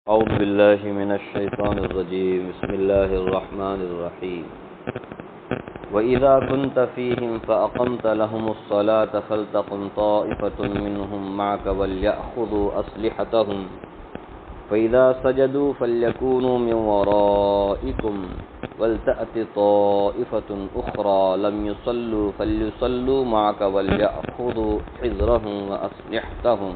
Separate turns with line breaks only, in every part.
أعوذ بالله من الشيطان الرجيم بسم الله الرحمن الرحيم وإذا كنت فيهم فأقمت لهم الصلاة فلتقم طائفة منهم معك وليأخذوا أسلحتهم فإذا سجدوا فليكونوا من ورائكم ولتأت طائفة أخرى لم يصلوا فليصلوا معك وليأخذوا حذرهم وأسلحتهم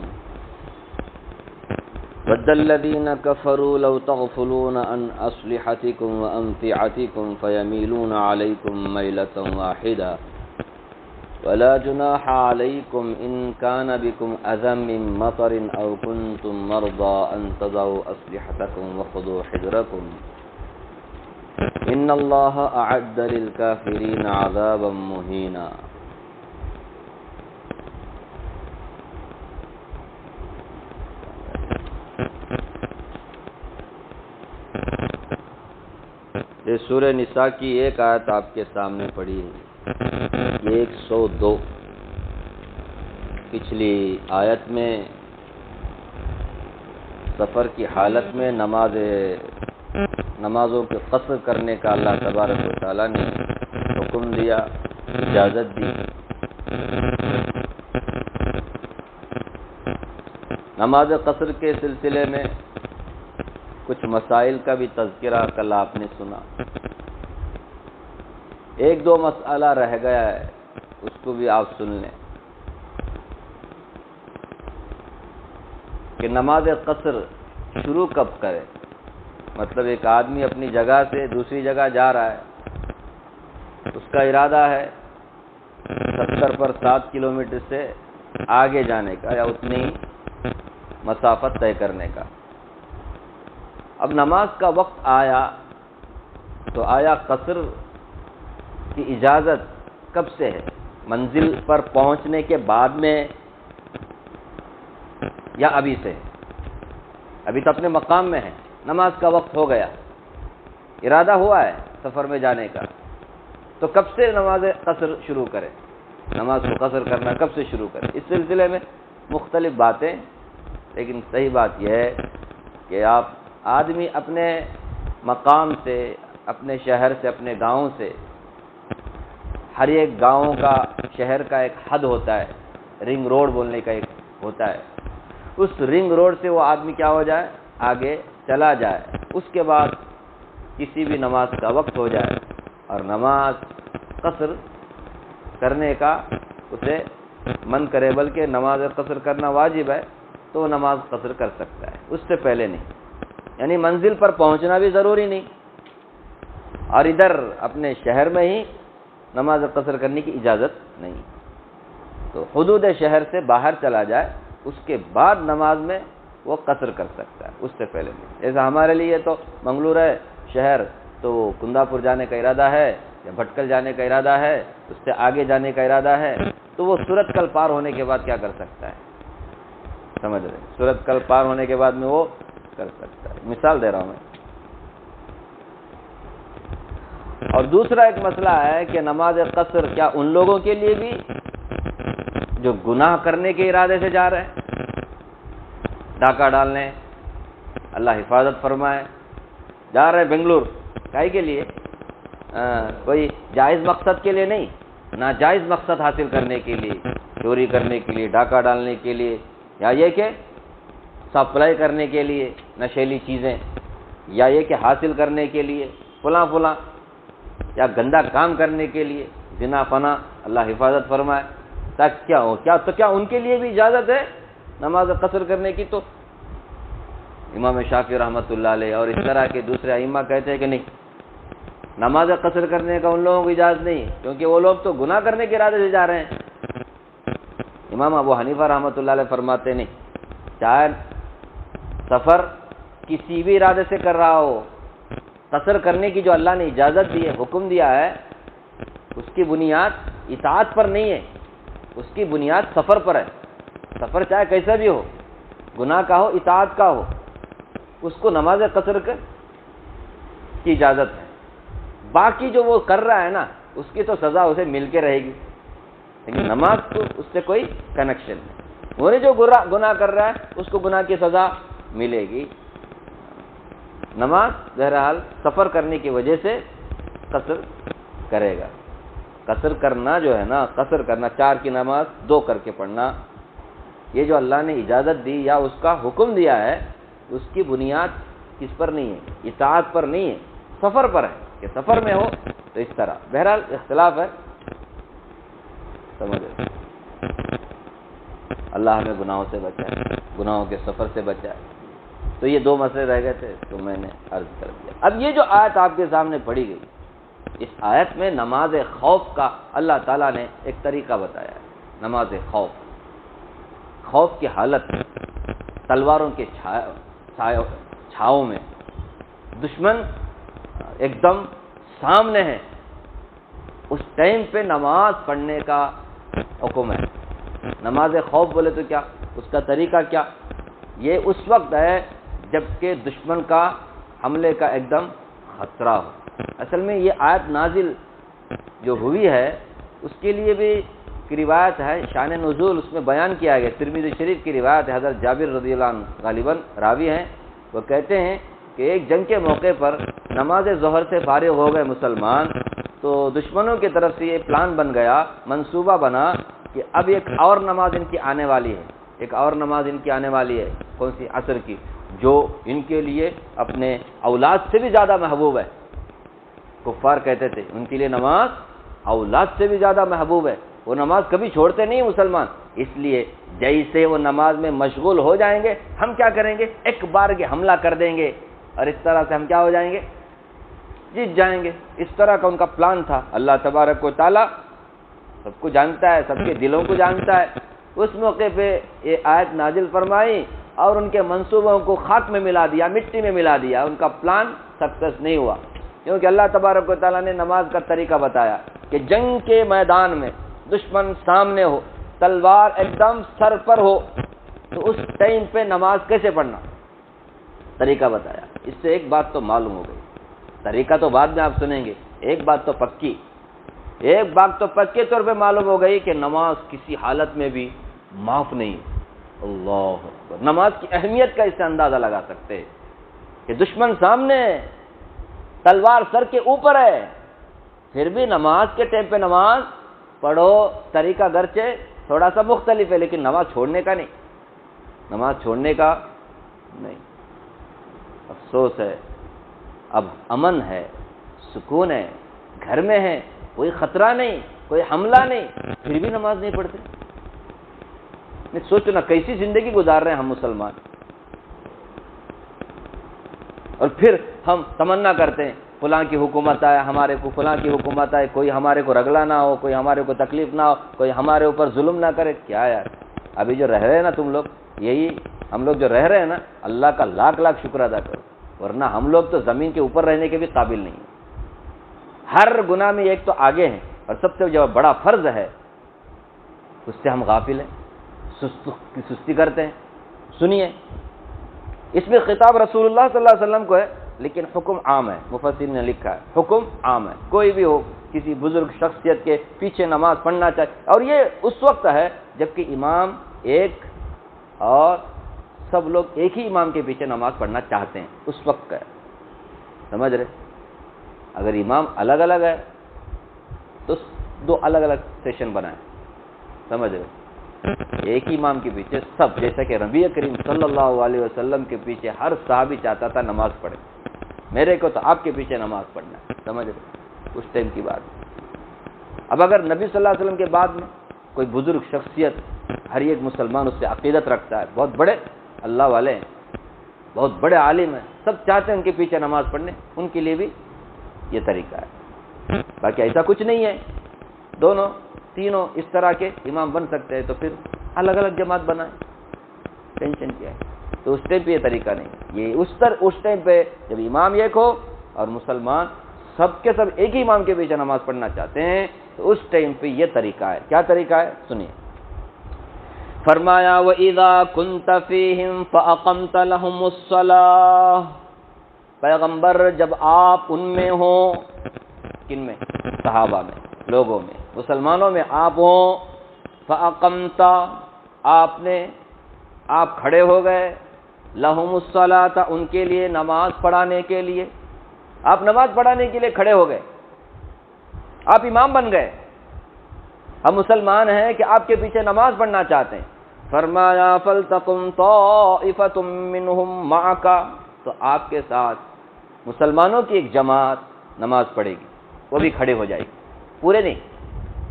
ود الذين كفروا لو تغفلون عن أسلحتكم وأمتعتكم فيميلون عليكم ميلة واحدة ولا جناح عليكم إن كان بكم أذى من مطر أو كنتم مرضى أن تضعوا أسلحتكم وخذوا حذركم إن الله أعد للكافرين عذابا مهينا. یہ سورہ نساء کی ایک آیت آپ کے سامنے پڑھی ہے، 102. پچھلی آیت میں سفر کی حالت میں نمازوں کے قصر کرنے کا اللہ تبارک و تعالیٰ نے حکم دیا، اجازت دی. نماز قصر کے سلسلے میں کچھ مسائل کا بھی تذکرہ کل آپ نے سنا. ایک دو مسئلہ رہ گیا ہے، اس کو بھی آپ سن لیں کہ نماز قصر شروع کب کرے. مطلب ایک آدمی اپنی جگہ سے دوسری جگہ جا رہا ہے، اس کا ارادہ ہے 70 پر 7 کلومیٹر سے آگے جانے کا یا اتنی مسافت طے کرنے کا. اب نماز کا وقت آیا تو آیا قصر کی اجازت کب سے ہے؟ منزل پر پہنچنے کے بعد میں یا ابھی سے؟ ابھی تو اپنے مقام میں ہے، نماز کا وقت ہو گیا، ارادہ ہوا ہے سفر میں جانے کا، تو کب سے نماز قصر شروع کرے؟ نماز کو قصر کرنا کب سے شروع کرے؟ اس سلسلے میں مختلف باتیں، لیکن صحیح بات یہ ہے کہ آدمی اپنے مقام سے، اپنے شہر سے، اپنے گاؤں سے، ہر ایک گاؤں کا، شہر کا ایک حد ہوتا ہے، رنگ روڈ بولنے کا ایک ہوتا ہے. اس رنگ روڈ سے وہ آدمی کیا ہو جائے؟ آگے چلا جائے. اس کے بعد کسی بھی نماز کا وقت ہو جائے اور نماز قصر کرنے کا اسے من کرے، بلکہ نماز قصر کرنا واجب ہے تو وہ نماز قصر کر سکتا ہے، اس سے پہلے نہیں. یعنی منزل پر پہنچنا بھی ضروری نہیں اور ادھر اپنے شہر میں ہی نماز قصر کرنے کی اجازت نہیں. تو حدود شہر سے باہر چلا جائے، اس کے بعد نماز میں وہ قصر کر سکتا ہے، اس سے پہلے نہیں. جیسا ہمارے لیے تو منگلور ہے شہر، تو کنداپور جانے کا ارادہ ہے یا بھٹکل جانے کا ارادہ ہے، اس سے آگے جانے کا ارادہ ہے، تو وہ سورت کل پار ہونے کے بعد کیا کر سکتا ہے؟ سمجھ رہے؟ سورت کل پار ہونے کے بعد میں وہ کر سکتا ہے. مثال دے رہا ہوں میں. اور دوسرا ایک مسئلہ ہے کہ نماز قصر کیا ان لوگوں کے لیے بھی جو گناہ کرنے کے ارادے سے جا رہے ہیں، ڈاکہ ڈالنے، اللہ حفاظت فرمائے، جا رہے ہیں بنگلور، کائی کے لیے؟ کوئی جائز مقصد کے لیے نہیں، ناجائز مقصد حاصل کرنے کے لیے، چوری کرنے کے لیے، ڈاکہ ڈالنے کے لیے، یا یہ کہ سپلائی کرنے کے لیے نشیلی چیزیں، یا یہ کہ حاصل کرنے کے لیے فلاں فلاں، یا گندا کام کرنے کے لیے، زنا فنا، اللہ حفاظت فرمائے. تاکہ کیا ہو؟ کیا ان کے لیے بھی اجازت ہے نماز قصر کرنے کی؟ تو امام شافعی رحمۃ اللہ علیہ اور اس طرح کے دوسرے ائمہ کہتے ہیں کہ نہیں، نماز قصر کرنے کا ان لوگوں کو اجازت نہیں، کیونکہ وہ لوگ تو گناہ کرنے کے ارادے سے جا رہے ہیں. امام ابو حنیفہ رحمۃ اللہ علیہ فرماتے نہیں، چاہے سفر کسی بھی ارادے سے کر رہا ہو، قصر کرنے کی جو اللہ نے اجازت دی ہے، حکم دیا ہے، اس کی بنیاد اطاعت پر نہیں ہے، اس کی بنیاد سفر پر ہے. سفر چاہے کیسا بھی ہو، گناہ کا ہو، اطاعت کا ہو، اس کو نماز قصر کی اجازت ہے. باقی جو وہ کر رہا ہے نا، اس کی تو سزا اسے مل کے رہے گی، لیکن نماز کو اس سے کوئی کنیکشن نہیں. وہ جو گناہ کر رہا ہے اس کو گناہ کی سزا ملے گی. نماز بہرحال سفر کرنے کی وجہ سے قصر کرے گا. قصر کرنا جو ہے نا، قصر کرنا 4 کی نماز 2 کر کے پڑھنا، یہ جو اللہ نے اجازت دی یا اس کا حکم دیا ہے، اس کی بنیاد کس پر نہیں ہے؟ اطاعت پر نہیں ہے، سفر پر ہے کہ سفر میں ہو تو اس طرح. بہرحال اختلاف ہے، سمجھ رہے؟ اللہ ہمیں گناہوں سے بچائے، گناہوں کے سفر سے بچائے. تو یہ 2 مسئلے رہ گئے تھے تو میں نے عرض کر دیا. اب یہ جو آیت آپ کے سامنے پڑھی گئی، اس آیت میں نماز خوف کا اللہ تعالیٰ نے ایک طریقہ بتایا ہے. نماز خوف، خوف کی حالت میں، تلواروں کے چھاؤں میں، دشمن ایک دم سامنے ہے، اس ٹائم پہ نماز پڑھنے کا حکم ہے. نماز خوف بولے تو کیا، اس کا طریقہ کیا؟ یہ اس وقت ہے جب کہ دشمن کا حملے کا ایک دم خطرہ ہو. اصل میں یہ آیت نازل جو ہوئی ہے اس کے لیے بھی روایت ہے، شان نزول اس میں بیان کیا گیا. ترمذی شریف کی روایت ہے، حضرت جابر رضی اللہ عنہ غالباً راوی ہیں، وہ کہتے ہیں کہ ایک جنگ کے موقع پر نماز ظہر سے فارغ ہو گئے مسلمان، تو دشمنوں کی طرف سے یہ پلان بن گیا، منصوبہ بنا کہ اب ایک اور نماز ان کی آنے والی ہے، ایک اور نماز ان کی آنے والی ہے. کون سی؟ عصر کی، جو ان کے لیے اپنے اولاد سے بھی زیادہ محبوب ہے. کفار کہتے تھے ان کے لیے نماز اولاد سے بھی زیادہ محبوب ہے، وہ نماز کبھی چھوڑتے نہیں مسلمان. اس لیے جیسے وہ نماز میں مشغول ہو جائیں گے، ہم کیا کریں گے؟ ایک بار کے حملہ کر دیں گے اور اس طرح سے ہم کیا ہو جائیں گے؟ جیت جائیں گے. اس طرح کا ان کا پلان تھا. اللہ تبارک و تعالیٰ سب کو جانتا ہے، سب کے دلوں کو جانتا ہے. اس موقع پہ یہ آیت نازل فرمائی اور ان کے منصوبوں کو خاک میں ملا دیا، مٹی میں ملا دیا. ان کا پلان سکسیس نہیں ہوا، کیونکہ اللہ تبارک و تعالیٰ نے نماز کا طریقہ بتایا کہ جنگ کے میدان میں دشمن سامنے ہو، تلوار ایک دم سر پر ہو، تو اس ٹائم پہ نماز کیسے پڑھنا، طریقہ بتایا. اس سے ایک بات تو معلوم ہو گئی، طریقہ تو بعد میں آپ سنیں گے، ایک بات تو پکی، ایک بات تو پکے طور پہ معلوم ہو گئی کہ نماز کسی حالت میں بھی معاف نہیں. اللہ اکبر. نماز کی اہمیت کا اس سے اندازہ لگا سکتے ہیں کہ دشمن سامنے ہے، تلوار سر کے اوپر ہے، پھر بھی نماز کے ٹائم پہ نماز پڑھو. طریقہ گرچہ تھوڑا سا مختلف ہے لیکن نماز چھوڑنے کا نہیں، نماز چھوڑنے کا نہیں. افسوس ہے، اب امن ہے، سکون ہے، گھر میں ہے، کوئی خطرہ نہیں، کوئی حملہ نہیں، پھر بھی نماز نہیں پڑھتے. سوچو نا کیسی زندگی گزار رہے ہیں ہم مسلمان. اور پھر ہم تمنا کرتے ہیں فلاں کی حکومت آئے، ہمارے کو فلاں کی حکومت آئے، کوئی ہمارے کو رگلا نہ ہو، کوئی ہمارے کو تکلیف نہ ہو، کوئی ہمارے اوپر ظلم نہ کرے. کیا یار، ابھی جو رہ رہے ہیں نا تم لوگ، یہی ہم لوگ جو رہ رہے ہیں نا، اللہ کا لاکھ لاکھ شکر ادا کرو، ورنہ ہم لوگ تو زمین کے اوپر رہنے کے بھی قابل نہیں ہیں. ہر گناہ میں ایک تو آگے ہیں، اور سب سے جو بڑا فرض ہے اس سے ہم غافل ہیں، سستی کرتے ہیں. سنیے، اس میں خطاب رسول اللہ صلی اللہ علیہ وسلم کو ہے لیکن حکم عام ہے. مفسرین نے لکھا ہے حکم عام ہے، کوئی بھی ہو، کسی بزرگ شخصیت کے پیچھے نماز پڑھنا چاہیے. اور یہ اس وقت ہے جبکہ امام ایک اور سب لوگ ایک ہی امام کے پیچھے نماز پڑھنا چاہتے ہیں، اس وقت کا ہے. سمجھ رہے؟ اگر امام الگ الگ ہے تو 2 الگ الگ سیشن بنائیں. سمجھ رہے؟ ایک ہی امام کے پیچھے سب، جیسا کہ نبی کریم صلی اللہ علیہ وسلم کے پیچھے ہر صحابی چاہتا تھا نماز پڑھے، میرے کو تو آپ کے پیچھے نماز پڑھنا ہے. سمجھ رہے؟ اس ٹائم کی بات. اب اگر نبی صلی اللہ علیہ وسلم کے بعد میں کوئی بزرگ شخصیت، ہر ایک مسلمان اس سے عقیدت رکھتا ہے، بہت بڑے اللہ والے ہیں، بہت بڑے عالم ہیں، سب چاہتے ہیں ان کے پیچھے نماز پڑھنے، ان کے لیے بھی یہ طریقہ ہے. باقی ایسا کچھ نہیں ہے، دونوں تینوں اس طرح کے امام بن سکتے ہیں، تو پھر الگ الگ جماعت بنائیں، ٹینشن کیا ہے. تو اس ٹائم پہ یہ طریقہ نہیں. یہ اس ٹائم پہ جب امام ایک ہو اور مسلمان سب کے سب ایک ہی امام کے پیچھے نماز پڑھنا چاہتے ہیں، تو اس ٹائم پہ یہ طریقہ ہے. کیا طریقہ ہے سنیے. فرمایا وَإِذَا كُنْتَ فِيهِمْ فَأَقَمْتَ لَهُمُ الصَّلَاةَ. پیغمبر جب آپ ان میں ہوں، کن میں؟ صحابہ میں، لوگوں میں، مسلمانوں میں آپ ہوں. فَأَقَمْتَ، آپ کھڑے ہو گئے، لہم الصلاۃ، ان کے لیے نماز پڑھانے کے لیے. آپ نماز پڑھانے کے لیے کھڑے ہو گئے، آپ امام بن گئے، ہم مسلمان ہیں کہ آپ کے پیچھے نماز پڑھنا چاہتے ہیں. فرمایا فلتقم طائفۃ منہم معک، تو آپ کے ساتھ مسلمانوں کی ایک جماعت نماز پڑھے گی، وہ بھی کھڑے ہو جائے گی. پورے نہیں،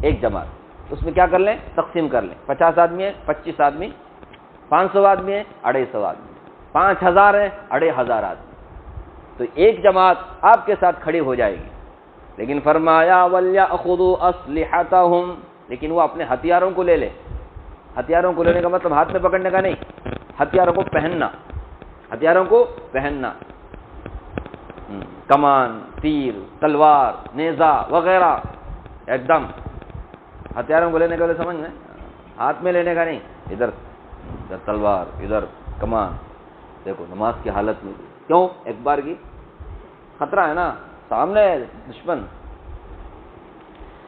ایک جماعت. اس میں کیا کر لیں؟ تقسیم کر لیں. 50 آدمی ہیں، 25 آدمی، 500 آدمی ہیں، 250 آدمی، 5000 ہیں، 2500 آدمی. تو ایک جماعت آپ کے ساتھ کھڑی ہو جائے گی. لیکن فرمایا وَلْيَأْخُذُوا أَسْلِحَتَهُمْ، لیکن وہ اپنے ہتھیاروں کو لے لے. ہتھیاروں کو لینے کا مطلب ہاتھ میں پکڑنے کا نہیں، ہتھیاروں کو پہننا، ہتھیاروں کو پہننا. کمان، تیر، تلوار، نیزہ وغیرہ، ایک دم ہتھیاروں کو لینے کا سمجھ میں، ہاتھ میں لینے کا نہیں. ادھر تلوار، ادھر کمان. دیکھو نماز کی حالت میں کیوں؟ ایک بار کی خطرہ ہے نا، سامنے ہے دشمن.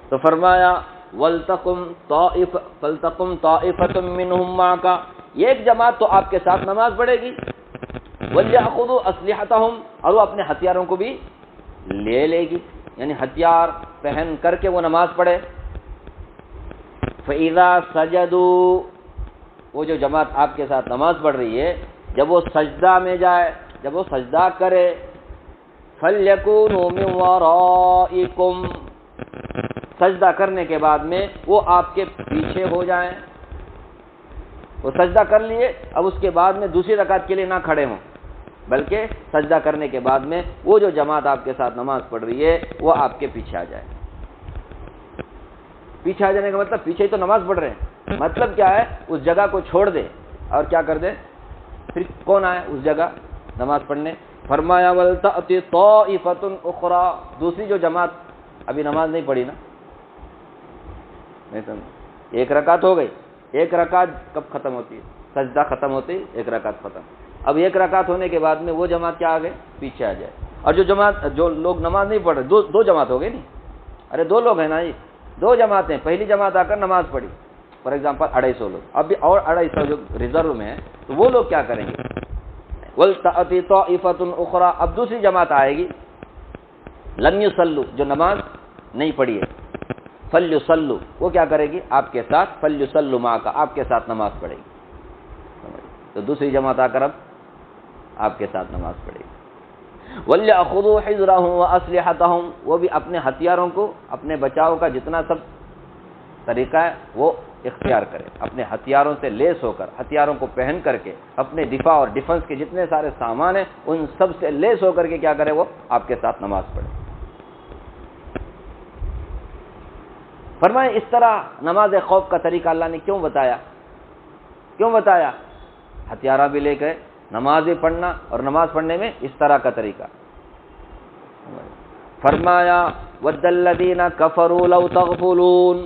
تو فرمایا فَلْتَقُمْ طَائِفَةٌ مِّنْهُمْ مَعَكَ، یہ ایک جماعت تو آپ کے ساتھ نماز پڑھے گی. وَلْيَأْخُذُوا أَسْلِحَتَهُمْ، اور وہ اپنے ہتھیاروں کو بھی لے گی، یعنی ہتھیار پہن کر کے وہ نماز پڑھے. فَإِذَا سَجَدُوا، وہ جو جماعت آپ کے ساتھ نماز پڑھ رہی ہے، جب وہ سجدہ میں جائے، جب وہ سجدہ کرے، فَلْيَكُونُوا مِنْ وَرَائِكُمْ، سجدہ کرنے کے بعد میں وہ آپ کے پیچھے ہو جائیں. وہ سجدہ کر لیے، اب اس کے بعد میں دوسری رکعت کے لیے نہ کھڑے ہوں، بلکہ سجدہ کرنے کے بعد میں وہ جو جماعت آپ کے ساتھ نماز پڑھ رہی ہے وہ آپ کے پیچھے آ جائے. پیچھے آ جانے کا مطلب پیچھے ہی تو نماز پڑھ رہے ہیں، مطلب کیا ہے؟ اس جگہ کو چھوڑ دے اور کیا کر دے، پھر کون آئے اس جگہ نماز پڑھنے. فرمایا وَلْتَأْتِ طَائِفَةٌ أُخْرَىٰ، دوسری جو جماعت ابھی نماز نہیں پڑھی نا، ایک رکعت ہو گئی. ایک رکعت کب ختم ہوتی ہے؟ سجدہ ختم ہوتی ہے، ایک رکعت ختم. اب ایک رکعت ہونے کے بعد میں وہ جماعت کیا آ گئے؟ پیچھے آ جائے. اور جو لوگ نماز نہیں پڑھ رہے، دو جماعت ہو گئی نہیں. ارے دو لوگ ہیں نا جی، دو جماعتیں. پہلی جماعت آ کر نماز پڑھی، فار ایگزامپل 250 لوگ، اب بھی اور 250 جو ریزرو میں ہیں، تو وہ لوگ کیا کریں گے؟ وَلْتَأْتِ طَائِفَةٌ أُخْرَىٰ، اب دوسری جماعت آئے گی، لَمْ يُصَلُّوا، جو نماز نہیں پڑھی ہے، فَلْيُصَلُّوا، وہ کیا کرے گی؟ آپ کے ساتھ، فَلْيُصَلُّوا مَعَكَ، آپ کے ساتھ نماز پڑھے گی. تو دوسری جماعت آ کر اب آپ کے ساتھ نماز پڑھے گی. وَلْيَأْخُذُوا حِذْرَهُمْ وَأَسْلِحَتَهُمْ، وہ بھی اپنے ہتھیاروں کو، اپنے بچاؤ کا جتنا سب طریقہ ہے وہ اختیار کرے. اپنے ہتھیاروں سے لیس ہو کر، ہتھیاروں کو پہن کر کے، اپنے دفاع اور ڈیفنس کے جتنے سارے سامان ہیں ان سب سے لیس ہو کر کے کیا کرے؟ وہ آپ کے ساتھ نماز پڑھے. فرمائے اس طرح نماز خوف کا طریقہ اللہ نے کیوں بتایا؟ کیوں بتایا؟ ہتھیارہ بھی لے کے نماز بھی پڑھنا، اور نماز پڑھنے میں اس طرح کا طریقہ. فرمایا وَدَّ الَّذِينَ كَفَرُوا لَوْ تَغْفُلُونَ،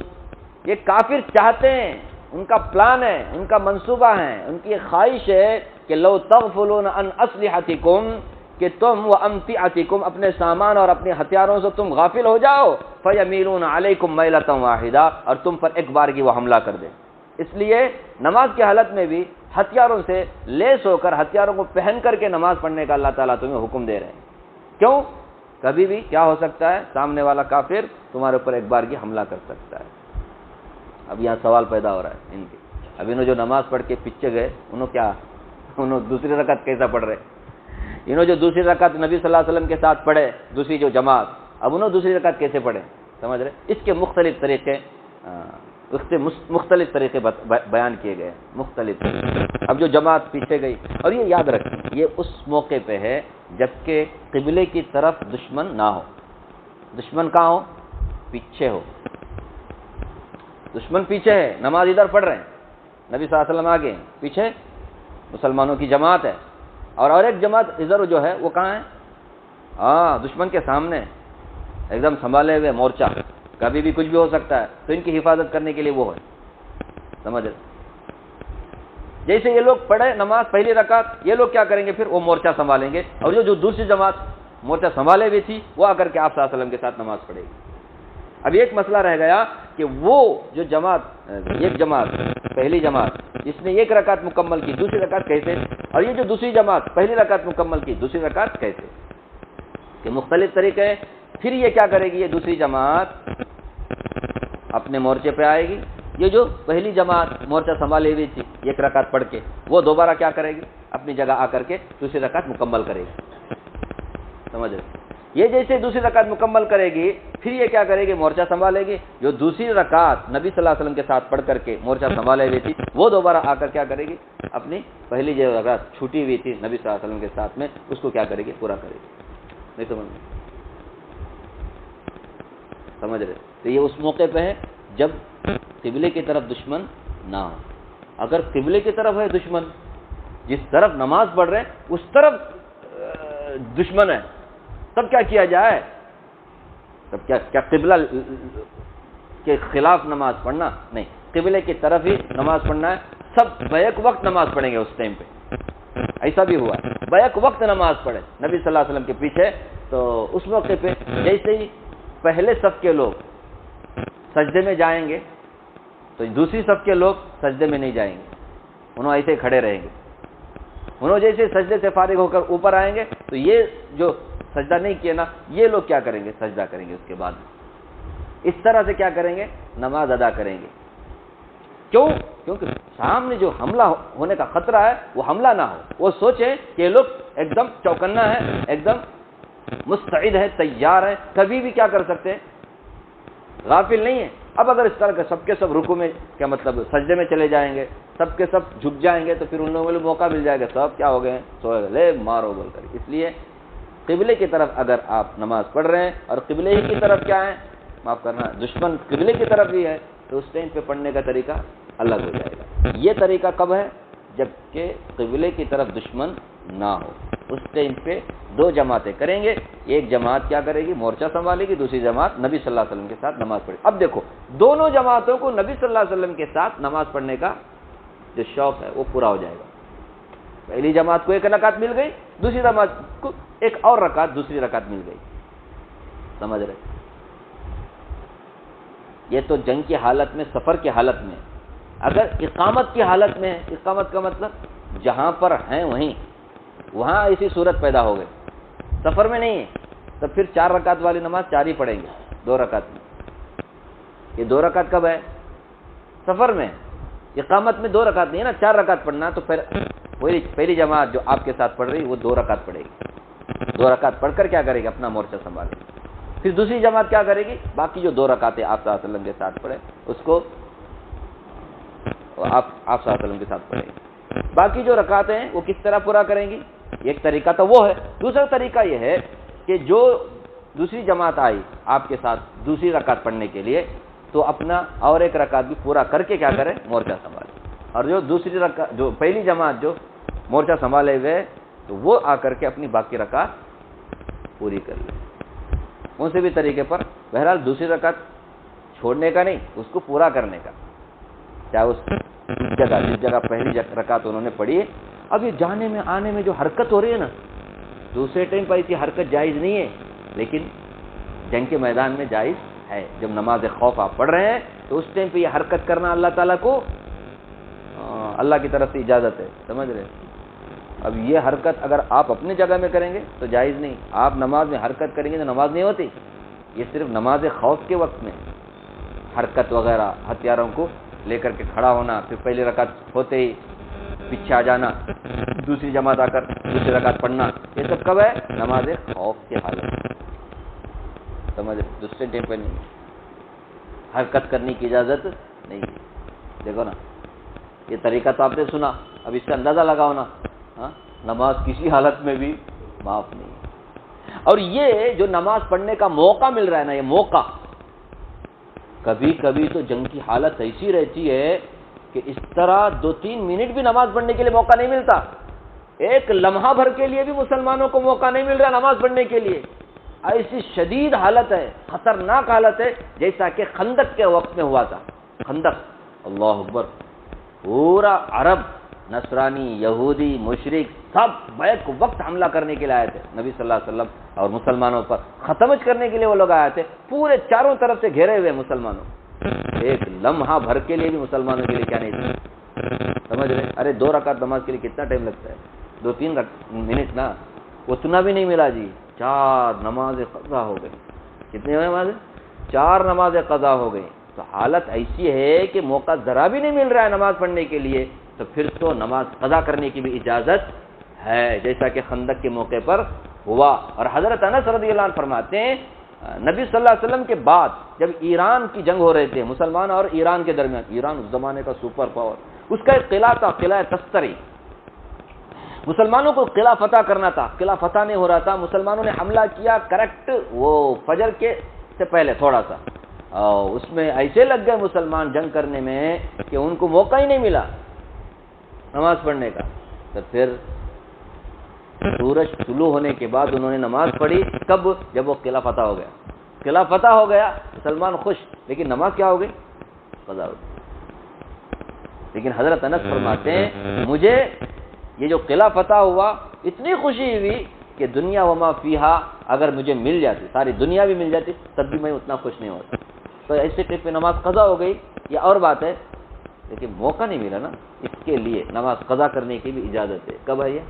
یہ کافر چاہتے ہیں، ان کا پلان ہے، ان کا منصوبہ ہے، ان کی خواہش ہے کہ لَوْ تَغْفُلُونَ عَنْ أَسْلِحَتِكُمْ، کہ تم وَأَمْتِعَتِكُمْ، اپنے سامان اور اپنے ہتھیاروں سے تم غافل ہو جاؤ، فَيَمِيلُونَ عَلَيْكُمْ مَيْلَةً وَاحِدَةً، اور تم پر ایک بار کی وہ حملہ کر دیں. اس لیے نماز کی حالت میں بھی ہتھیاروں سے لیس ہو کر، ہتھیاروں کو پہن کر کے نماز پڑھنے کا اللہ تعالیٰ تمہیں حکم دے رہے ہیں. کیوں؟ کبھی بھی کیا ہو سکتا ہے؟ سامنے والا کافر تمہارے اوپر ایک بار کی حملہ کر سکتا ہے. اب یہاں سوال پیدا ہو رہا ہے ان کے، اب انہوں جو نماز پڑھ کے پیچھے گئے، انہوں دوسری رکعت کیسا پڑھ رہے؟ انہوں جو دوسری رکعت نبی صلی اللہ علیہ وسلم کے ساتھ پڑھے، دوسری جو جماعت، اب انہوں دوسری رکعت کیسے پڑھے؟ سمجھ رہے؟ اس کے مختلف طریقے، مختلف طریقے بیان کیے گئے، مختلف طریقے. اب جو جماعت پیچھے گئی، اور یہ یاد رکھیں یہ اس موقع پہ ہے جبکہ قبلے کی طرف دشمن نہ ہو. دشمن کہاں ہو؟ پیچھے ہو. دشمن پیچھے ہے، نماز ادھر پڑھ رہے ہیں، نبی صلی اللہ علیہ وسلم آگے، پیچھے مسلمانوں کی جماعت ہے، اور ایک جماعت ادھر جو ہے وہ کہاں ہے؟ دشمن کے سامنے، ایک دم سنبھالے ہوئے مورچہ، کبھی بھی کچھ بھی ہو سکتا ہے، تو ان کی حفاظت کرنے کے لیے وہ ہے. سمجھ رہے؟ جیسے یہ لوگ پڑھے نماز پہلی رکعت، یہ لوگ کیا کریں گے؟ پھر وہ مورچہ سنبھالیں گے، اور جو دوسری جماعت مورچہ سنبھالے ہوئی تھی وہ آ کر کے آپ صلی اللہ علیہ وسلم کے ساتھ نماز پڑھے گی. اب ایک مسئلہ رہ گیا کہ وہ جو جماعت، ایک جماعت پہلی جماعت جس نے ایک رکعت مکمل کی، دوسری رکعت کیسے، اور یہ جو دوسری جماعت پہلی رکعت مکمل کی، دوسری رکعت کیسے، کہ مختلف طریقے ہیں۔ پھر یہ کیا کرے گی، یہ دوسری جماعت اپنے مورچے پہ آئے گی، یہ جو پہلی جماعت مورچہ سنبھالے ہوئی تھی ایک رکعت پڑھ کے، وہ دوبارہ کیا کرے گی، اپنی جگہ آ کر کے دوسری رکعت مکمل کرے گی، سمجھ رہے؟ یہ جیسے دوسری رکعت مکمل کرے گی، پھر یہ کیا کرے گی، مورچہ سنبھالے گی، جو دوسری رکعت نبی صلی اللہ علیہ وسلم کے ساتھ پڑھ کر کے مورچہ سنبھالے ہوئی تھی، وہ دوبارہ آ کر کیا کرے گی، اپنی پہلی جو رکعت چھوٹی ہوئی تھی نبی صلی اللہ علیہ وسلم کے ساتھ میں، اس کو کیا کرے گی، پورا کرے گی۔ نہیں سمجھ رہے؟ تو یہ اس موقع پہ ہے جب قبلے کی طرف دشمن نہ ہو۔ اگر قبلے کی طرف ہے دشمن، جس طرف نماز پڑھ رہے ہیں اس طرف دشمن ہے، تب کیا کیا جائے، تب کیا قبلہ کے خلاف نماز پڑھنا؟ نہیں، قبلے کی طرف ہی نماز پڑھنا ہے۔ سب بیک وقت نماز پڑھیں گے اس ٹائم پہ، ایسا بھی ہوا ہے، بیک وقت نماز پڑھے نبی صلی اللہ علیہ وسلم کے پیچھے، تو اس موقع پہ جیسے ہی پہلے صف کے لوگ سجدے میں جائیں گے تو دوسری صف کے لوگ سجدے میں نہیں جائیں گے، انہوں ایسے ہی کھڑے رہیں گے۔ انہوں جیسے سجدے سے فارغ ہو کر اوپر آئیں گے تو یہ جو سجدہ نہیں کیا نا، یہ لوگ کیا کریں گے، سجدہ کریں گے اس کے بعد۔ اس طرح سے کیا کریں گے، نماز ادا کریں گے۔ کیوں؟ کیونکہ سامنے جو حملہ ہونے کا خطرہ ہے وہ حملہ نہ ہو، وہ سوچیں کہ یہ لوگ ایک دم چوکنا ہے، ایک دم مستعد ہے، تیار ہے، کبھی بھی کیا کر سکتے ہیں، غافل نہیں ہے۔ اب اگر اس طرح کے سب کے سب رکوع میں، کیا مطلب سجدے میں چلے جائیں گے، سب کے سب جھک جائیں گے، تو پھر ان لوگوں کو موقع مل جائے گا، سب کیا ہو گئے، سوئے گئے، لے مارو بول کر۔ اس لیے قبلے کی طرف اگر آپ نماز پڑھ رہے ہیں اور قبلے ہی کی طرف کیا ہے، معاف کرنا، دشمن قبلے کی طرف ہی ہے، تو اس ٹائم پہ پڑھنے کا طریقہ الگ ہو جائے گا۔ یہ طریقہ کب ہے، جبکہ قبلے کی طرف دشمن نہ ہو، اس ٹائم پہ دو جماعتیں کریں گے، ایک جماعت کیا کرے گی، مورچہ سنبھالے گی، دوسری جماعت نبی صلی اللہ علیہ وسلم کے ساتھ نماز پڑھے۔ اب دیکھو دونوں جماعتوں کو نبی صلی اللہ علیہ وسلم کے ساتھ نماز پڑھنے کا جو شوق ہے وہ پورا ہو جائے گا۔ پہلی جماعت کو ایک رکعت مل گئی، دوسری جماعت کو ایک اور رکعت، دوسری رکعت مل گئی، سمجھ رہے؟ یہ تو جنگ کی حالت میں، سفر کی حالت میں۔ اگر اقامت کی حالت میں ہے، اقامت کا مطلب جہاں پر ہیں وہاں ایسی صورت پیدا ہو گئی، سفر میں نہیں ہے، تو پھر 4 رکعت والی نماز 4 ہی پڑھیں گے، 2 رکعت میں۔ یہ 2 رکعت کب ہے، سفر میں۔ اقامت میں 2 رکعت نہیں ہے نا، 4 رکعت پڑھنا، تو پھر وہی پہلی جماعت جو آپ کے ساتھ پڑھ رہی وہ 2 رکعت پڑھے گی، 2 رکعت پڑھ کر کیا کرے گی، اپنا مورچہ سنبھالے گی۔ پھر دوسری جماعت کیا کرے گی، باقی جو 2 رکعتیں آپ صلی اللہ علیہ وسلم کے ساتھ پڑھے اس کو آپ صلی اللہ علیہ وسلم کے ساتھ پڑھیں گے۔ باقی جو رکعتیں ہیں وہ کس طرح پورا کریں گی، ایک طریقہ تو وہ ہے۔ دوسرا طریقہ یہ ہے کہ جو دوسری جماعت آئی آپ کے ساتھ دوسری رکعت پڑھنے کے لیے، تو اپنا اور ایک رکعت بھی پورا کر کے کیا کرے، مورچہ سنبھالے، اور جو دوسری رکعت، جو پہلی جماعت جو مورچہ سنبھالے ہوئے تو وہ آ کر کے اپنی باقی رکعت پوری کر لے۔ ان سے بھی طریقے پر بہرحال دوسری رکعت چھوڑنے کا نہیں، اس کو پورا کرنے کا، چاہے اس جس جگہ پہلی رکعت انہوں نے پڑھی ہے۔ اب یہ جانے میں آنے میں جو حرکت ہو رہی ہے نا، دوسرے ٹائم پر ایسی حرکت جائز نہیں ہے، لیکن جنگ کے میدان میں جائز ہے۔ جب نماز خوف آپ پڑھ رہے ہیں تو اس ٹائم پہ یہ حرکت کرنا اللہ تعالیٰ کو، اللہ کی طرف سے اجازت ہے، سمجھ رہے؟ اب یہ حرکت اگر آپ اپنی جگہ میں کریں گے تو جائز نہیں، آپ نماز میں حرکت کریں گے تو نماز نہیں ہوتی۔ یہ صرف نماز خوف کے وقت میں حرکت وغیرہ، ہتھیاروں کو لے کر کے کھڑا ہونا، پھر پہلی رکعت ہوتے ہی پیچھے آ جانا، دوسری جماعت آ کر دوسری رکعت پڑھنا، یہ سب کب ہے، نماز خوف کی حالت، سمجھ؟ دوسرے ٹائم پہ نہیں، حرکت کرنے کی اجازت نہیں۔ دیکھو نا، یہ طریقہ تو آپ نے سنا، اب اس سے اندازہ لگاؤ نا، ہاں، نماز کسی حالت میں بھی معاف نہیں۔ اور یہ جو نماز پڑھنے کا موقع مل رہا ہے نا، یہ موقع، کبھی کبھی تو جنگ کی حالت ایسی رہتی ہے کہ اس طرح 2-3 منٹ بھی نماز پڑھنے کے لیے موقع نہیں ملتا، ایک لمحہ بھر کے لیے بھی مسلمانوں کو موقع نہیں مل رہا نماز پڑھنے کے لیے۔ ایسی شدید حالت ہے، خطرناک حالت ہے، جیسا کہ خندق کے وقت میں ہوا تھا۔ خندق، اللہ اکبر، پورا عرب نصرانی، یہودی، مشرک سب بیک وقت حملہ کرنے کے لیے آئے تھے نبی صلی اللہ علیہ وسلم اور مسلمانوں پر، ختم کرنے کے لیے وہ لوگ آئے تھے، پورے چاروں طرف سے گھیرے ہوئے مسلمانوں، ایک لمحہ بھر کے لیے بھی مسلمانوں کے لیے کیا نہیں تھا، سمجھ رہے؟ ارے 2 رکعت نماز کے لیے کتنا ٹائم لگتا ہے؟ 2-3 منٹ نا، اتنا بھی نہیں ملا جی، 4 نمازیں قضا ہو گئی۔ کتنی ہوئی نمازیں؟ 4 نمازیں قضا ہو گئی۔ تو حالت ایسی ہے کہ موقع ذرا بھی نہیں مل رہا ہے نماز پڑھنے کے لیے، تو پھر تو نماز قضا کرنے کی بھی اجازت ہے، جیسا کہ خندق کے موقع پر ہوا۔ اور حضرت انس رضی اللہ عنہ فرماتے ہیں نبی صلی اللہ علیہ وسلم کے بعد جب ایران کی جنگ ہو رہے تھے، مسلمان اور ایران کے درمیان، ایران اس زمانے کا سپر پاور، اس کا ایک قلعہ تھا، قلعہ تستری، مسلمانوں کو قلعہ فتح کرنا تھا، قلعہ فتح نہیں ہو رہا تھا، مسلمانوں نے حملہ کیا کریکٹ وہ فجر کے سے پہلے تھوڑا سا، اور اس میں ایسے لگ گئے مسلمان جنگ کرنے میں کہ ان کو موقع ہی نہیں ملا نماز پڑھنے کا۔ تو پھر سورج طلوع ہونے کے بعد انہوں نے نماز پڑھی، کب؟ جب وہ قلعہ فتح ہو گیا، قلعہ فتح ہو گیا، مسلمان خوش، لیکن نماز کیا ہو گئی؟ قضا ہو گئی۔ لیکن حضرت انس فرماتے ہیں مجھے یہ جو قلعہ فتح ہوا اتنی خوشی ہوئی کہ دنیا وما فیہا اگر مجھے مل جاتی، ساری دنیا بھی مل جاتی، تب بھی میں اتنا خوش نہیں ہوتا۔ تو ایسے ٹائپ پہ نماز قضا ہو گئی، یہ اور بات ہے، لیکن موقع نہیں ملا نا، اس کے لیے نماز قضا کرنے کی بھی اجازت ہے۔ کب ہے یہ؟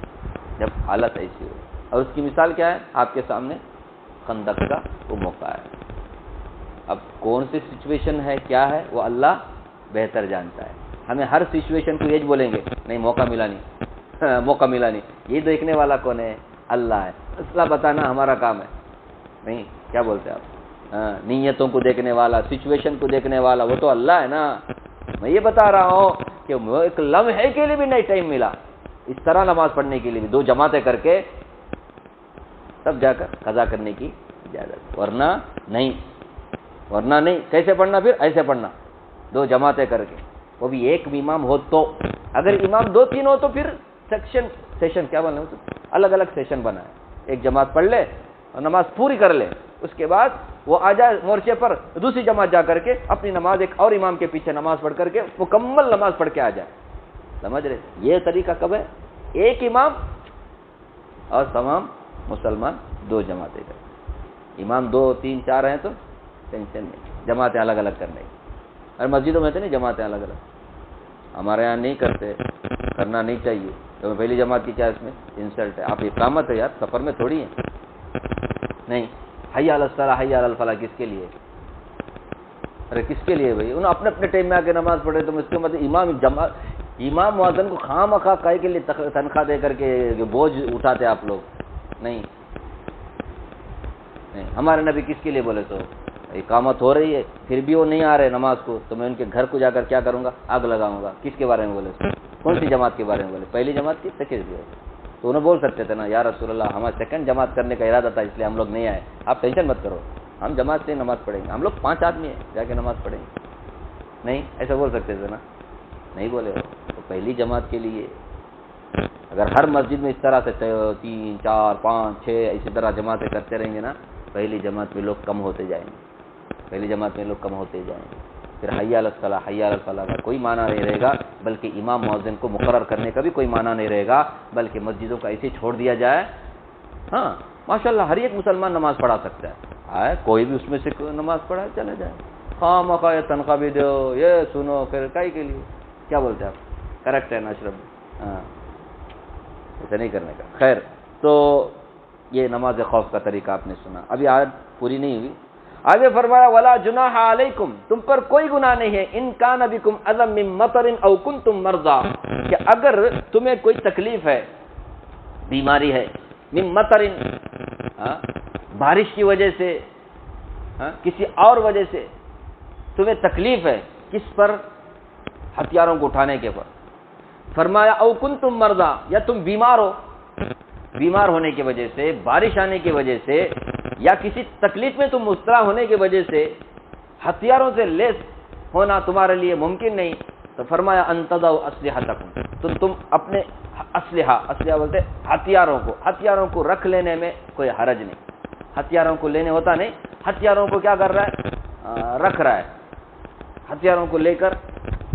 جب حالت ایسی ہو۔ اور اس کی مثال کیا ہے؟ آپ کے سامنے خندق کا وہ موقع ہے۔ اب کون سی سچویشن ہے، کیا ہے، وہ اللہ بہتر جانتا ہے۔ ہمیں ہر سچویشن کو یہ بولیں گے نہیں موقع ملا نہیں، موقع ملا نہیں، یہ دیکھنے والا کون ہے؟ اللہ ہے۔ اصلاح بتانا ہمارا کام ہے نہیں، کیا بولتے ہیں آپ؟ نیتوں کو دیکھنے والا، سچویشن کو دیکھنے والا وہ تو اللہ ہے نا۔ میں یہ بتا رہا ہوں کہ ایک لمحے کے لیے بھی نہیں ٹائم ملا اس طرح نماز پڑھنے کے لیے بھی، 2 جماعتیں کر کے تب جا کر قضا کرنے کی اجازت، ورنہ نہیں، ورنہ نہیں۔ کیسے پڑھنا پھر؟ ایسے پڑھنا، 2 جماعتیں کر کے، وہ بھی ایک امام ہو تو، اگر امام 2-3 ہو تو پھر سیشن کیا بنا، الگ الگ سیشن بنائے، ایک جماعت پڑھ لے اور نماز پوری کر لے، اس کے بعد وہ آ جائے مورچے پر، دوسری جماعت جا کر کے اپنی نماز ایک اور امام کے پیچھے نماز پڑھ کر کے مکمل نماز پڑھ کے آ جائے۔ سمجھ رہے؟ یہ طریقہ کب ہے؟ ایک امام اور تمام مسلمان 2 جماعتیں کریں، امام 2-3-4 ہیں تو ٹینشن نہیں، جماعتیں الگ الگ کرنے کی۔ اور مسجدوں میں تو نہیں جماعتیں الگ الگ، ہمارے یہاں نہیں کرتے، کرنا نہیں چاہیے، تو پہلی جماعت کی کیا اس میں انسلٹ ہے؟ آپ اقامت ہے یار، سفر میں تھوڑی ہیں، نہیں، حی علی الصلاۃ حی علی الفلاح کس کے لیے؟ ارے کس کے لیے بھائی؟ انہوں اپنے اپنے ٹائم میں آ کے نماز پڑھے، تو اس کے مطلب امام مؤذن کو خواہ مخواہ کائے کے لیے تنخواہ دے کر کے بوجھ اٹھاتے آپ لوگ؟ نہیں، ہمارے نبی کس کے لیے بولے؟ تو اقامت ہو رہی ہے پھر بھی وہ نہیں آ رہے نماز کو، تو میں ان کے گھر کو جا کر کیا کروں گا؟ آگ لگاؤں گا۔ کس کے بارے میں بولے؟ کون سی جماعت کے بارے میں بولے؟ پہلی جماعت کی تکلیف دی، تو انہیں بول سکتے تھے نا یا رسول اللہ ہمارا 2nd جماعت کرنے کا ارادہ تھا، اس لیے ہم لوگ نہیں آئے، آپ ٹینشن مت کرو، ہم جماعت سے نماز پڑھیں گے، ہم لوگ 5 آدمی ہیں جا کے نماز پڑھیں گے۔ نہیں، ایسا بول سکتے تھے نا، نہیں بولے ہو۔ تو پہلی جماعت کے لیے اگر ہر مسجد میں اس طرح سے 3, 4, 5, 6 اسی طرح جماعتیں کرتے رہیں گے نا، پہلی جماعت میں لوگ کم ہوتے جائیں گے، پہلی جماعت میں لوگ کم ہوتے جائیں گے، پھر حی علی الصلاۃ حی علی الفلاح کا کوئی معنی نہیں رہے گا، بلکہ امام مؤذن کو مقرر کرنے کا بھی کوئی معنی نہیں رہے گا، بلکہ مسجدوں کا ایسے چھوڑ دیا جائے۔ ہاں ماشاءاللہ ہر ایک مسلمان نماز پڑھا سکتا ہے، کوئی بھی اس میں سے نماز پڑھا چلے جائے، خواہ مخواہ یہ تنخواہ بھی دو، یہ سنو پھر کائی کے لیے، کیا بولتے ہیں آپ؟ کریکٹ ہے نا اشرف؟ ہاں، ایسا نہیں کرنے کا۔ خیر، تو یہ نماز خوف کا طریقہ آپ نے سنا، ابھی آیت پوری نہیں ہوئی، آگے فرمایا ولا جناح علیکم، تم پر کوئی گناہ نہیں ہے، ان کان بکم اذی من مطر او کنتم مرضی، کہ اگر تمہیں کوئی تکلیف ہے، بیماری ہے، من مطر، بارش کی وجہ سے، کسی اور وجہ سے تمہیں تکلیف ہے، کس پر؟ ہتھیاروں کو اٹھانے کے پر۔ فرمایا او کنتم مرضی، یا تم بیمار ہو، بیمار ہونے کی وجہ سے، بارش آنے کی وجہ سے، یا کسی تکلیف میں تم مبتلا ہونے کی وجہ سے ہتھیاروں سے لیس ہونا تمہارے لیے ممکن نہیں، تو فرمایا ان تضعوا اسلحتکم، تو تم اپنے اسلحہ بولتے ہتھیاروں کو رکھ لینے میں کوئی حرج نہیں، ہتھیاروں کو لینے ہوتا نہیں، ہتھیاروں کو کیا کر رہا ہے؟ رکھ رہا ہے، ہتھیاروں کو لے کر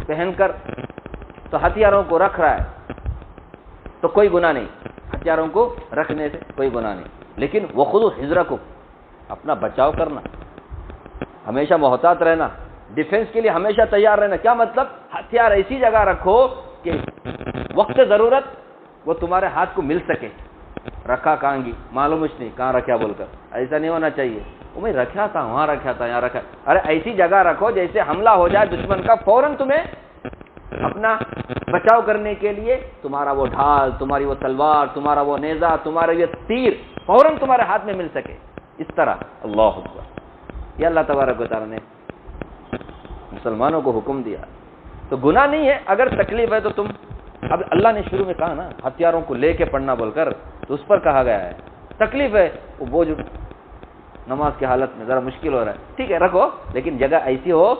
پہن کر، تو ہتھیاروں کو رکھ رہا ہے، تو کوئی گناہ نہیں، ہتھیاروں کو رکھنے سے کوئی گناہ نہیں، لیکن وخذوا حذرکم، اپنا بچاؤ کرنا، ہمیشہ محتاط رہنا، ڈیفنس کے لیے ہمیشہ تیار رہنا۔ کیا مطلب؟ ہتھیار ایسی جگہ رکھو کہ وقت ضرورت وہ تمہارے ہاتھ کو مل سکے۔ رکھا کہاں گی معلوم نہیں کہاں رکھا بول کر، ایسا نہیں ہونا چاہیے۔ وہ میں رکھا تھا، وہاں رکھا تھا، یہاں رکھا، ارے ایسی جگہ رکھو جیسے حملہ ہو جائے دشمن کا، فوراً تمہیں اپنا بچاؤ کرنے کے لیے تمہارا وہ ڈھال، تمہاری وہ تلوار، تمہارا وہ نیزہ، تمہارا یہ تیر فوراً تمہارے ہاتھ میں مل سکے، اس طرح۔ اللہ اکبر، یہ اللہ تبارک و تعالیٰ نے مسلمانوں کو حکم دیا۔ تو گناہ نہیں ہے، اگر تکلیف ہے تو تم، اب اللہ نے شروع میں کہا نا ہتھیاروں کو لے کے پڑھنا بول کر، تو اس پر کہا گیا ہے تکلیف ہے، وہ جو نماز کی حالت میں ذرا مشکل ہو رہا ہے، ٹھیک ہے رکھو، لیکن جگہ ایسی ہو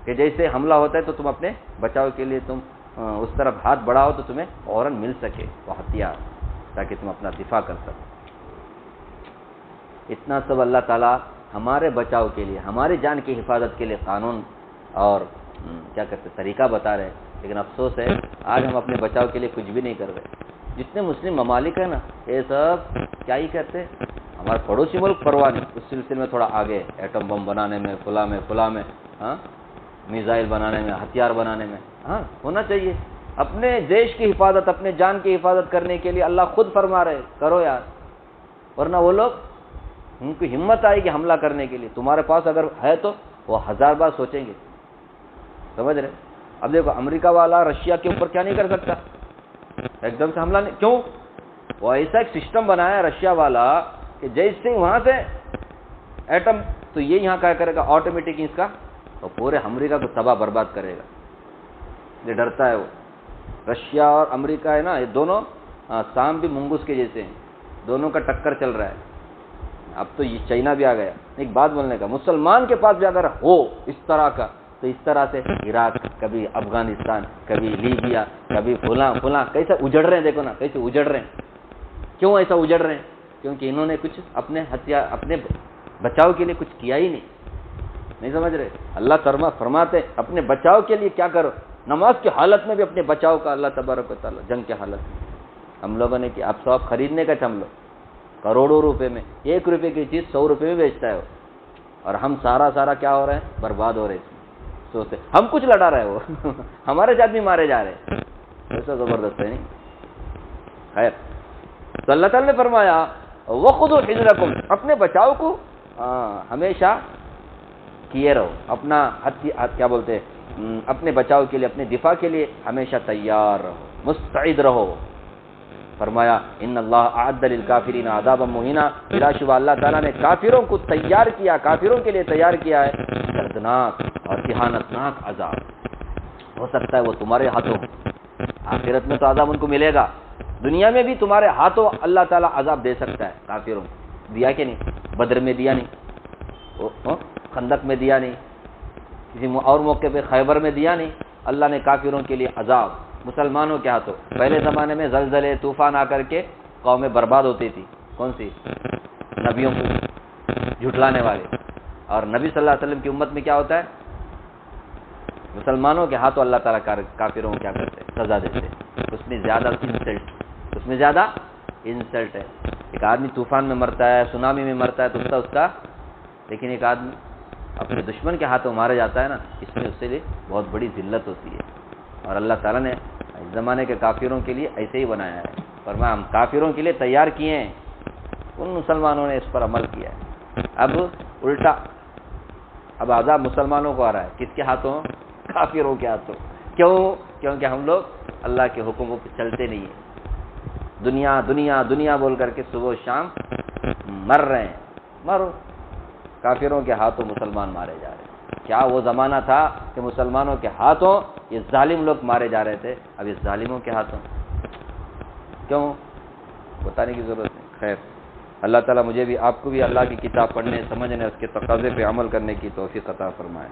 کہ جیسے حملہ ہوتا ہے تو تم اپنے بچاؤ کے لیے تم اس طرف ہاتھ بڑھاؤ تو تمہیں فوراً مل سکے وہ ہتھیار، تاکہ تم اپنا دفاع کر سکو۔ اتنا سب اللہ تعالیٰ ہمارے بچاؤ کے لیے، ہماری جان کی حفاظت کے لیے قانون اور کیا کہتے طریقہ بتا رہے، لیکن افسوس ہے آج ہم اپنے بچاؤ کے لیے کچھ بھی نہیں کر رہے۔ جتنے مسلم ممالک ہیں نا، یہ سب کیا ہی کرتے، ہمارے پڑوسی ملک پرواہ نہیں، اس سلسلے میں تھوڑا آگے، ایٹم بم بنانے میں، فلاں میں، ہاں میزائل بنانے میں، ہتھیار بنانے میں، ہاں ہونا چاہیے۔ اپنے دیش کی حفاظت، اپنے جان کی حفاظت کرنے کے لیے اللہ خود فرما رہے کرو یار، ورنہ وہ لوگ ان کی ہمت آئے گی حملہ کرنے کے لیے، تمہارے پاس اگر ہے تو وہ 1000 بار سوچیں گے، سمجھ رہے؟ اب دیکھو امریکہ والا رشیا کے اوپر کیا نہیں کر سکتا، ایک دم سے حملہ نہیں، کیوں؟ وہ ایسا ایک سسٹم بنایا رشیا والا کہ جیسے وہاں سے ایٹم، تو یہ یہاں کیا کرے گا آٹومیٹک اس کا، تو پورے امریکہ کو تباہ برباد کرے گا، یہ ڈرتا ہے وہ۔ رشیا اور امریکہ ہے نا، یہ دونوں سام بھی منگوس کے جیسے ہیں، دونوں کا ٹکر چل رہا ہے۔ اب تو یہ چائنا بھی آ گیا۔ ایک بات بولنے کا، مسلمان کے پاس بھی اگر ہو اس طرح کا، تو اس طرح سے عراق، کبھی افغانستان، کبھی لیبیا، کبھی فلاں کیسے اجڑ رہے ہیں، دیکھو نا کیسے اجڑ رہے ہیں۔ کیوں ایسا اجڑ رہے ہیں؟ کیونکہ انہوں نے کچھ اپنے ہتھیار، اپنے بچاؤ کے لیے کچھ کیا ہی نہیں سمجھ رہے؟ اللہ فرماتے اپنے بچاؤ کے لیے کیا کرو، نماز کی حالت میں بھی اپنے بچاؤ کا اللہ تبارک و تعالیٰ، جنگ کی حالت میں ہم لوگوں نے کیا، اب سب خریدنے کا ہم لوگ کروڑوں روپے میں، 1 روپے کی چیز 100 روپے میں بیچتا ہے وہ، اور ہم سارا کیا ہو رہا ہے، برباد ہو رہے ہیں۔ سوچتے ہم کچھ لڑا رہے وہ ہمارے ساتھ بھی مارے جا رہے ہیں، ایسا زبردست ہے نہیں۔ خیر، تو اللہ تعالیٰ نے فرمایا وَخُذُوا حِذْرَكُمْ، اپنے بچاؤ کو ہمیشہ کیے رہو، اپنا کیا بولتے اپنے بچاؤ کے لیے، اپنے دفاع کے لیے ہمیشہ تیار رہو، مستعد رہو۔ فرمایا ان اللہ اعد للکافرین عذابا مہینا، بلا شبہ اللہ تعالیٰ نے کافروں کو تیار کیا، کافروں کے لیے تیار کیا ہے دردناک اور اہانتناک عذاب۔ ہو سکتا ہے وہ تمہارے ہاتھوں، آخرت میں تو عذاب ان کو ملے گا، دنیا میں بھی تمہارے ہاتھوں اللہ تعالیٰ عذاب دے سکتا ہے کافروں کو۔ دیا کہ نہیں؟ بدر میں دیا نہیں، خندق میں دیا نہیں، کسی اور موقع پہ خیبر میں دیا نہیں، اللہ نے کافروں کے لیے عذاب مسلمانوں کے ہاتھوں۔ پہلے زمانے میں زلزلے طوفان آ کر کے قومیں برباد ہوتی تھی، کون سی؟ نبیوں کو جھٹلانے والے، اور نبی صلی اللہ علیہ وسلم کی امت میں کیا ہوتا ہے، مسلمانوں کے ہاتھوں اللہ تعالیٰ کافروں کو کیا کرتے، سزا دیتے۔ اس میں زیادہ انسلٹ ہے۔ ایک آدمی طوفان میں مرتا ہے، سونامی میں مرتا ہے تو اس کا، لیکن ایک آدمی اپنے دشمن کے ہاتھوں مارا جاتا ہے نا، اس میں اس سے بہت بڑی ذلت ہوتی ہے۔ اور اللہ تعالیٰ نے اس زمانے کے کافروں کے لیے ایسے ہی بنایا ہے، فرمایا ہم کافروں کے لیے تیار کیے ہیں، ان مسلمانوں نے اس پر عمل کیا ہے۔ اب الٹا، اب عذاب مسلمانوں کو آ رہا ہے، کس کے ہاتھوں؟ کافروں کے ہاتھوں۔ کیوں؟ کیونکہ ہم لوگ اللہ کے حکموں پہ چلتے نہیں ہیں، دنیا دنیا دنیا بول کر کے صبح و شام مر رہے ہیں۔ مرو، کافروں کے ہاتھوں مسلمان مارے جا رہے ہیں۔ کیا وہ زمانہ تھا کہ مسلمانوں کے ہاتھوں یہ ظالم لوگ مارے جا رہے تھے، اب یہ ظالموں کے ہاتھوں کیوں؟ بتانے کی ضرورت نہیں۔ خیر، اللہ تعالیٰ مجھے بھی، آپ کو بھی اللہ کی کتاب پڑھنے، سمجھنے، اس کے تقاضے پہ عمل کرنے کی توفیق عطا فرمائے۔